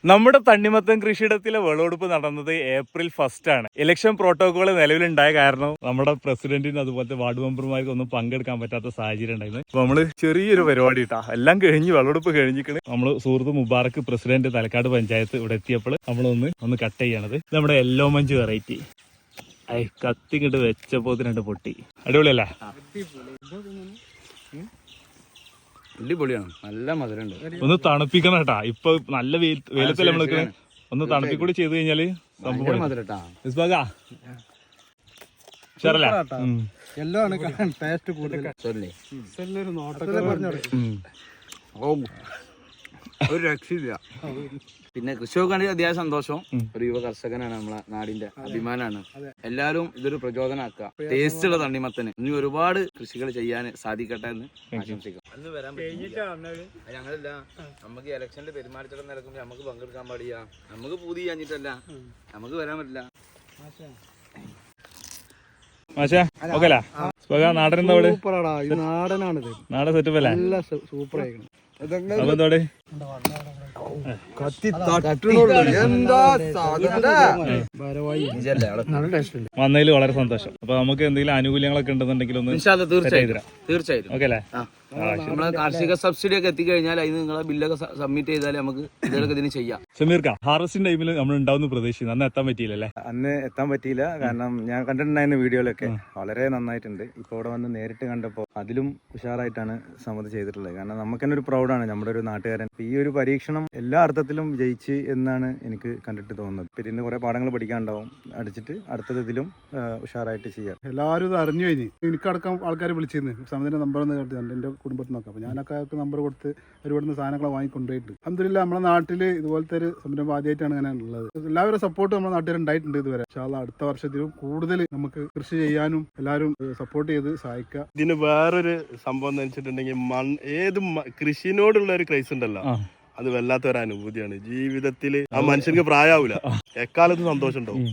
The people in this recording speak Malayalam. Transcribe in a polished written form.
നമ്മുടെ തണ്ണിമത്തൻ കൃഷിയിടത്തിലെ വിളവെടുപ്പ് നടന്നത് April 1 ആണ്. ഇലക്ഷൻ പ്രോട്ടോകോൾ നിലവിലുണ്ടായ കാരണം നമ്മുടെ പ്രസിഡന്റിന് അതുപോലത്തെ വാർഡ് മെമ്പർമാർക്ക് ഒന്നും പങ്കെടുക്കാൻ പറ്റാത്ത സാഹചര്യം ഉണ്ടായിരുന്നു. അപ്പൊ നമ്മള് ചെറിയൊരു പരിപാടി ഇട്ടാ എല്ലാം കഴിഞ്ഞ് വിളവെടുപ്പ് കഴിഞ്ഞിട്ട് നമ്മള് സുഹൃത്ത് മുബാറക്ക് പ്രസിഡന്റ് തലക്കാട് പഞ്ചായത്ത് ഇവിടെ എത്തിയപ്പോൾ നമ്മളൊന്ന് കട്ട് ചെയ്യണത് നമ്മുടെ യെല്ലോ മഞ്ച് വെറൈറ്റി. കത്തിങ്ങിട്ട് വെച്ചപ്പോ രണ്ട് പൊട്ടി. അടിപൊളിയല്ലേ? അടിപൊളിയാണ്, നല്ല മധുരമുണ്ട്. ഒന്ന് തണുപ്പിക്കണം കേട്ടാ. ഇപ്പൊ നല്ല വെയിലത്തല്ലേ നമ്മള് ഒന്ന് തണുപ്പിക്കൂടി ചെയ്ത് കഴിഞ്ഞാല് സംഭവം ഒരു രക്ഷയില്ല. പിന്നെ കൃഷിയൊക്കെ അത്യാവശ്യം സന്തോഷം. ഒരു യുവ കർഷകനാണ്, നമ്മളെ നാടിന്റെ അഭിമാനാണ്. എല്ലാരും ഇതൊരു പ്രചോദനമാക്കുക. ടേസ്റ്റുള്ള തണ്ണിമത്തന് ഇനി ഒരുപാട് കൃഷികൾ ചെയ്യാൻ സാധിക്കട്ടെ എന്ന് ആശംസിക്കാം. അന്ന് വരാൻ ഞങ്ങളില്ല, നമുക്ക് ഇലക്ഷനിൽ പെരുമാറ്റച്ചടം നടക്കുമ്പോൾ നമുക്ക് പങ്കെടുക്കാൻ പാടില്ല. നമുക്ക് പൂതി കഴിഞ്ഞിട്ടല്ല, നമുക്ക് വരാൻ പറ്റില്ല. നാടൻ സെറ്റപ്പ് അല്ലേ? സൂപ്പർ ആയിരിക്കണം. വന്നതിൽ വളരെ സന്തോഷം. അപ്പൊ നമുക്ക് എന്തെങ്കിലും ആനുകൂല്യങ്ങളൊക്കെ ഉണ്ടെന്നുണ്ടെങ്കിൽ ഒന്ന് തീർച്ചയായിട്ടും ഓക്കെ അല്ലേ? നമ്മളെ കാർഷിക സബ്സിഡി ഒക്കെ എത്തിക്കഴിഞ്ഞാൽ അതിന് നിങ്ങളെ ബില്ലൊക്കെ സബ്മിറ്റ് ചെയ്താൽ നമുക്ക് ഇതിലൊക്കെ ഇതിന് ചെയ്യാം. സമീർക്ക, ഹാർവസ്റ്റിംഗ് ടൈമിൽ നമ്മൾ ഉണ്ടാവുന്ന പ്രതീക്ഷിക്കുന്നു. അന്ന് എത്താൻ പറ്റിയില്ലല്ലേ? അന്ന് എത്താൻ പറ്റിയില്ല, കാരണം ഞാൻ കണ്ടിട്ടുണ്ടായിരുന്ന വീഡിയോയിലൊക്കെ വളരെ നന്നായിട്ടുണ്ട്. ഇപ്പോൾ ഇവിടെ വന്ന് നേരിട്ട് കണ്ടപ്പോൾ അതിലും ഉഷാറായിട്ടാണ് സമത് ചെയ്തിട്ടുള്ളത്. കാരണം നമുക്ക് തന്നെ ഒരു പ്രൗഡാണ് നമ്മുടെ ഒരു നാട്ടുകാരൻ. ഈ ഒരു പരീക്ഷണം എല്ലാ അർത്ഥത്തിലും വിജയിച്ച് എന്നാണ് എനിക്ക് കണ്ടിട്ട് തോന്നുന്നത്. പിന്നെ ഇന്ന് കുറെ പാഠങ്ങൾ പഠിക്കാനുണ്ടാവും, അടിച്ചിട്ട് അടുത്തത് ഇതിലും ഉഷാറായിട്ട് ചെയ്യാം. എല്ലാവരും ഇത് അറിഞ്ഞു കഴിഞ്ഞ് എനിക്കടക്കം ആൾക്കാർ വിളിച്ചിരുന്നു സമതിന്റെ നമ്പർ ഒന്ന് കേട്ടിട്ടുണ്ട് എൻ്റെ കുടുംബത്തിൽ നോക്കാം. അപ്പോൾ ഞാനൊക്കെ നമ്പർ കൊടുത്ത് ഒരുപാട് സാധനങ്ങളെ വാങ്ങിക്കൊണ്ടുപോയിട്ട് അൽഹംദുലില്ലാ നമ്മുടെ നാട്ടിൽ ഇതുപോലത്തെ ഒരു സംരംഭം ആദ്യമായിട്ടാണ് ഇങ്ങനെ ഉള്ളത്. എല്ലാവരും സപ്പോർട്ട് നമ്മുടെ നാട്ടുകാർ ഉണ്ടായിട്ടുണ്ട് ഇതുവരെ. ഇൻഷാ അല്ലാഹ് അടുത്ത വർഷത്തിലും കൂടുതൽ നമുക്ക് കൃഷി ചെയ്യാനും എല്ലാവരും സപ്പോർട്ട് ചെയ്ത് സഹായിക്കുക. ഇതിന് വേറൊരു സംഭവം എന്ന് വെച്ചിട്ടുണ്ടെങ്കിൽ ഏത് കൃഷിനോടുള്ള ഒരു ക്രൈസ് ഉണ്ടല്ലോ, അത് വല്ലാത്തൊരു അനുഭൂതിയാണ് ജീവിതത്തിൽ. ആ മനുഷ്യർക്ക് പ്രായാവൂല, എക്കാലത്ത് സന്തോഷം ഉണ്ടാവും.